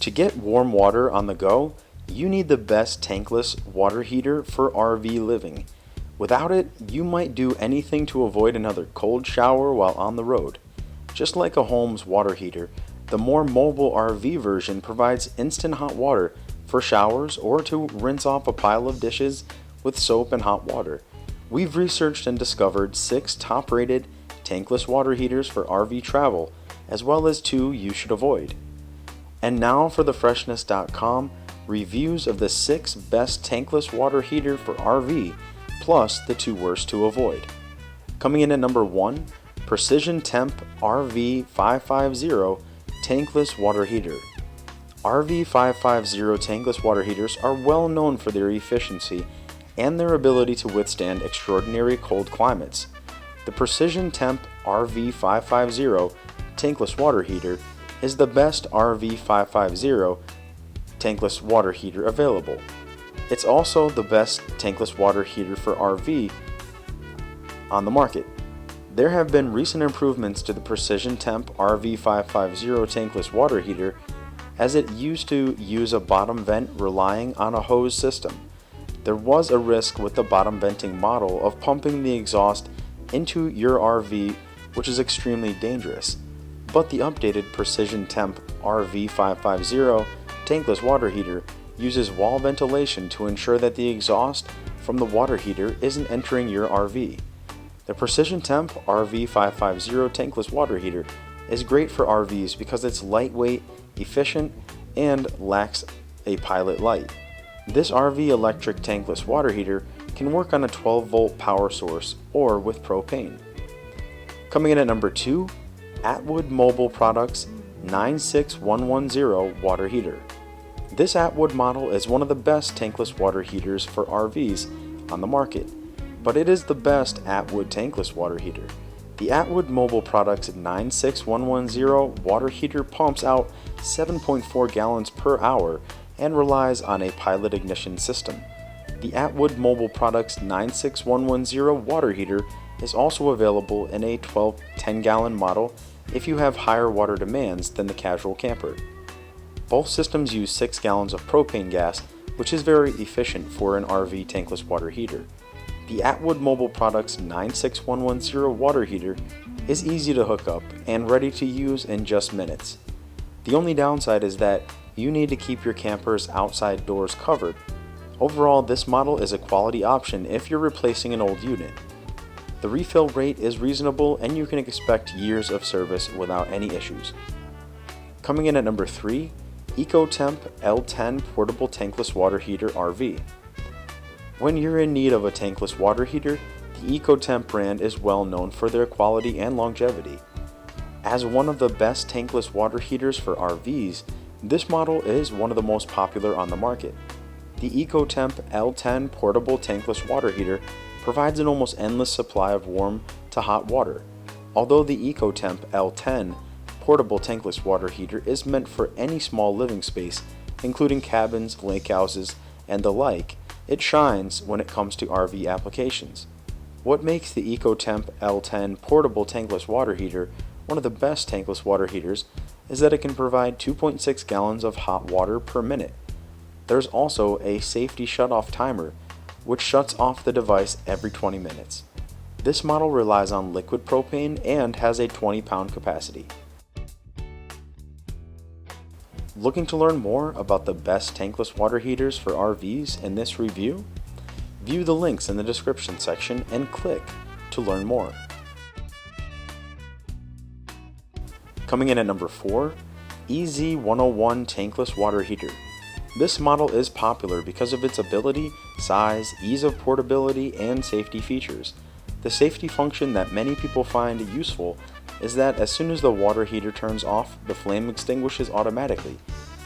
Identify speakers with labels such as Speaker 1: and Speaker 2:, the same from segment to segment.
Speaker 1: To get warm water on the go, you need the best tankless water heater for RV living. Without it, you might do anything to avoid another cold shower while on the road. Just like a home's water heater, the more mobile RV version provides instant hot water for showers or to rinse off a pile of dishes with soap and hot water. We've researched and discovered 6 top-rated tankless water heaters for RV travel, as well as 2 you should avoid. And now for the Freshnss.com reviews of the 6 best tankless water heater for RV, plus the 2 worst to avoid. Coming in at number 1, Precision Temp RV550 Tankless Water Heater. RV550 tankless water heaters are well known for their efficiency and their ability to withstand extraordinary cold climates. The Precision Temp RV550 tankless water heater is the best RV550 tankless water heater available. It's also the best tankless water heater for RV on the market. There have been recent improvements to the Precision Temp RV550 tankless water heater, as it used to use a bottom vent relying on a hose system. There was a risk with the bottom venting model of pumping the exhaust into your RV, which is extremely dangerous. But the updated Precision Temp RV550 tankless water heater uses wall ventilation to ensure that the exhaust from the water heater isn't entering your RV. The Precision Temp RV550 tankless water heater is great for RVs because it's lightweight, efficient, and lacks a pilot light. This RV electric tankless water heater can work on a 12-volt power source or with propane. Coming in at number 2, Atwood Mobile Products 96110 water heater. This Atwood model is one of the best tankless water heaters for RVs on the market, but it is the best Atwood tankless water heater. The Atwood Mobile Products 96110 water heater pumps out 7.4 gallons per hour and relies on a pilot ignition system. The Atwood Mobile Products 96110 water heater is also available in a 10-gallon model if you have higher water demands than the casual camper. Both systems use 6 gallons of propane gas, which is very efficient for an RV tankless water heater. The Atwood Mobile Products 96110 water heater is easy to hook up and ready to use in just minutes. The only downside is that you need to keep your camper's outside doors covered. Overall, this model is a quality option if you're replacing an old unit. The refill rate is reasonable and you can expect years of service without any issues. Coming in at number 3, Eccotemp L10 Portable Tankless Water Heater RV. When you're in need of a tankless water heater, the Eccotemp brand is well known for their quality and longevity. As one of the best tankless water heaters for RVs, this model is one of the most popular on the market. The Eccotemp L10 Portable Tankless Water Heater provides an almost endless supply of warm to hot water. Although the Eccotemp L10 Portable Tankless Water Heater is meant for any small living space, including cabins, lake houses, and the like, it shines when it comes to RV applications. What makes the Eccotemp L10 Portable Tankless Water Heater one of the best tankless water heaters is that it can provide 2.6 gallons of hot water per minute. There's also a safety shutoff timer, which shuts off the device every 20 minutes. This model relies on liquid propane and has a 20-pound capacity. Looking to learn more about the best tankless water heaters for RVs in this review? View the links in the description section and click to learn more. Coming in at number 4, EZ101 Tankless Water Heater. This model is popular because of its ability, size, ease of portability, and safety features. The safety function that many people find useful is that as soon as the water heater turns off, the flame extinguishes automatically,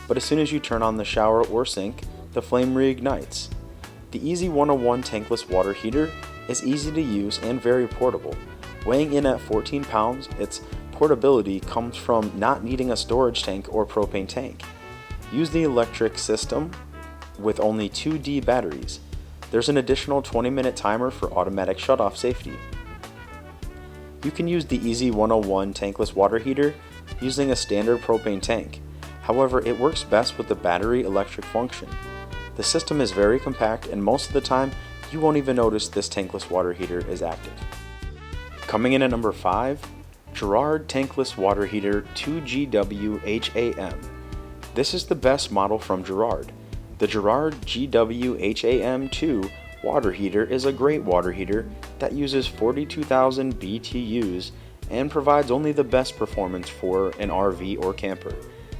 Speaker 1: but as soon as you turn on the shower or sink, the flame reignites. The EZ101 tankless water heater is easy to use and very portable. Weighing in at 14 pounds, its portability comes from not needing a storage tank or propane tank. Use the electric system with only 2D batteries. There's an additional 20-minute timer for automatic shutoff safety. You can use the EZ101 tankless water heater using a standard propane tank. However, it works best with the battery electric function. The system is very compact, and most of the time you won't even notice this tankless water heater is active. Coming in at number 5, Girard Tankless Water Heater 2GW-HAM. This is the best model from Girard. The Girard GW-HAM2 water heater is a great water heater that uses 42,000 BTUs and provides only the best performance for an RV or camper.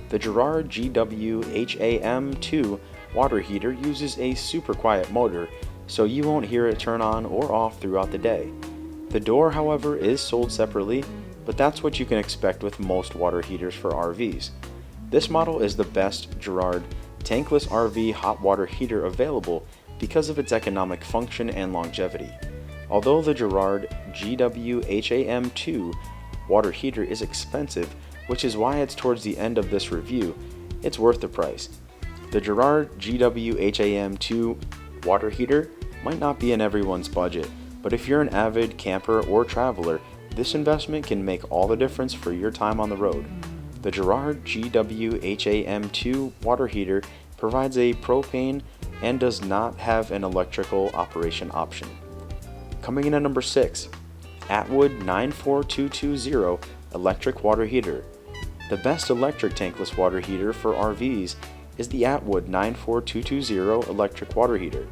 Speaker 1: The Girard GW-HAM2 water heater uses a super quiet motor, so you won't hear it turn on or off throughout the day. The door, however, is sold separately, but that's what you can expect with most water heaters for RVs. This model is the best Girard tankless RV hot water heater available because of its economic function and longevity. Although the Girard GW-HAM2 water heater is expensive, which is why it's towards the end of this review, it's worth the price. The Girard GW-HAM2 water heater might not be in everyone's budget, but if you're an avid camper or traveler, this investment can make all the difference for your time on the road. The Girard GW-HAM2 water heater provides a propane and does not have an electrical operation option. Coming in at number 6, Atwood 94220 electric water heater. The best electric tankless water heater for RVs is the Atwood 94220 electric water heater.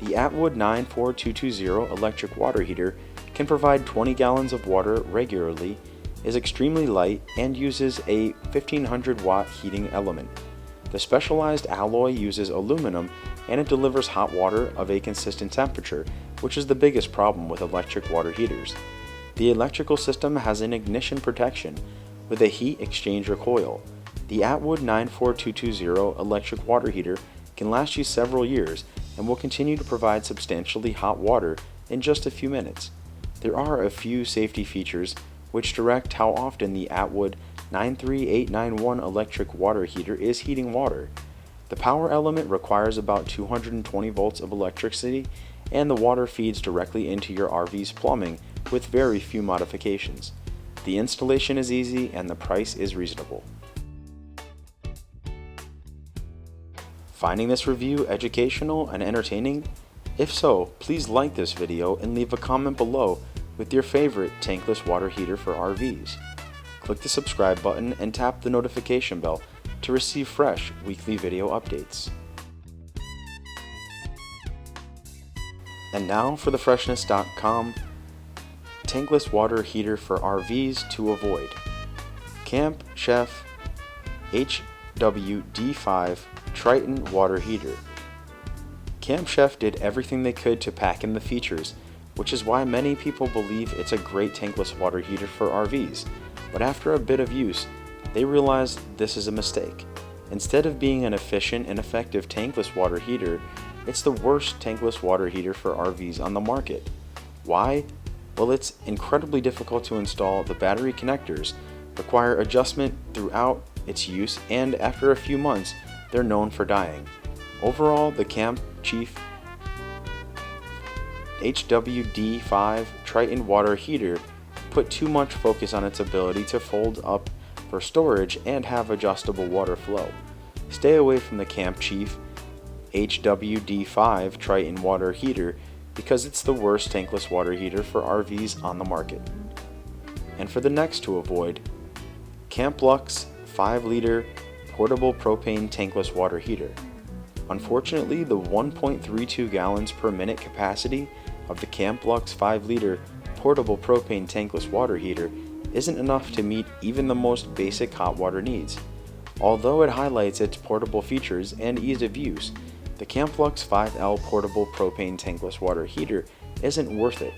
Speaker 1: The Atwood 94220 electric water heater can provide 20 gallons of water regularly, is extremely light, and uses a 1500 watt heating element. The specialized alloy uses aluminum, and it delivers hot water of a consistent temperature, which is the biggest problem with electric water heaters. The electrical system has an ignition protection with a heat exchanger coil. The Atwood 94220 electric water heater can last you several years and will continue to provide substantially hot water in just a few minutes. There are a few safety features which direct how often the Atwood 93891 electric water heater is heating water. The power element requires about 220 volts of electricity, and the water feeds directly into your RV's plumbing with very few modifications. The installation is easy and the price is reasonable. Finding this review educational and entertaining? If so, please like this video and leave a comment below with your favorite tankless water heater for RVs. Click the subscribe button and tap the notification bell to receive fresh weekly video updates. And now for the Freshnss.com tankless water heater for RVs to avoid. Camp Chef HWD5 Triton water heater. Camp Chef did everything they could to pack in the features, which is why many people believe it's a great tankless water heater for RVs, but after a bit of use, they realized this is a mistake. Instead of being an efficient and effective tankless water heater, it's the worst tankless water heater for RVs on the market. Why? Well, it's incredibly difficult to install. The battery connectors require adjustment throughout its use, and after a few months, they're known for dying. Overall, the Camp Chief HWD5 Triton water heater put too much focus on its ability to fold up for storage and have adjustable water flow. Stay away from the Camp Chief HWD5 Triton water heater because it's the worst tankless water heater for RVs on the market. And for the next to avoid, Camplux 5-liter portable propane tankless water heater. Unfortunately, the 1.32 gallons per minute capacity of the Camplux 5-liter portable propane tankless water heater isn't enough to meet even the most basic hot water needs. Although it highlights its portable features and ease of use, the Camplux 5L portable propane tankless water heater isn't worth it.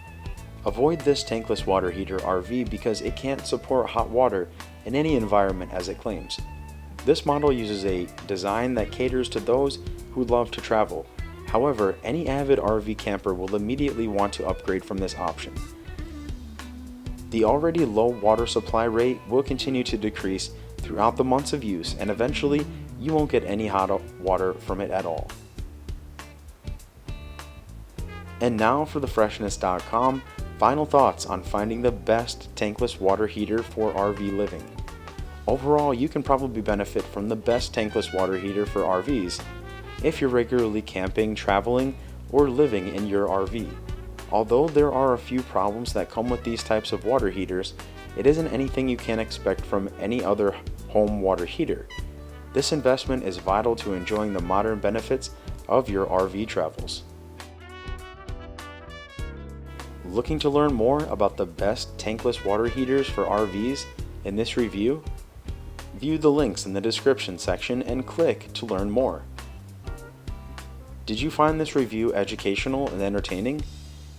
Speaker 1: Avoid this tankless water heater RV because it can't support hot water in any environment as it claims. This model uses a design that caters to those who love to travel. However, any avid RV camper will immediately want to upgrade from this option. The already low water supply rate will continue to decrease throughout the months of use, and eventually you won't get any hot water from it at all. And now for the Freshnss.com final thoughts on finding the best tankless water heater for RV living. Overall, you can probably benefit from the best tankless water heater for RVs if you're regularly camping, traveling, or living in your RV. Although there are a few problems that come with these types of water heaters, it isn't anything you can expect from any other home water heater. This investment is vital to enjoying the modern benefits of your RV travels. Looking to learn more about the best tankless water heaters for RVs in this review? View the links in the description section and click to learn more. Did you find this review educational and entertaining?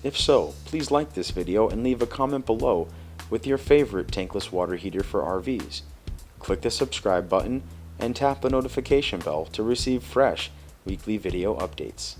Speaker 1: If so, please like this video and leave a comment below with your favorite tankless water heater for RVs. Click the subscribe button and tap the notification bell to receive fresh weekly video updates.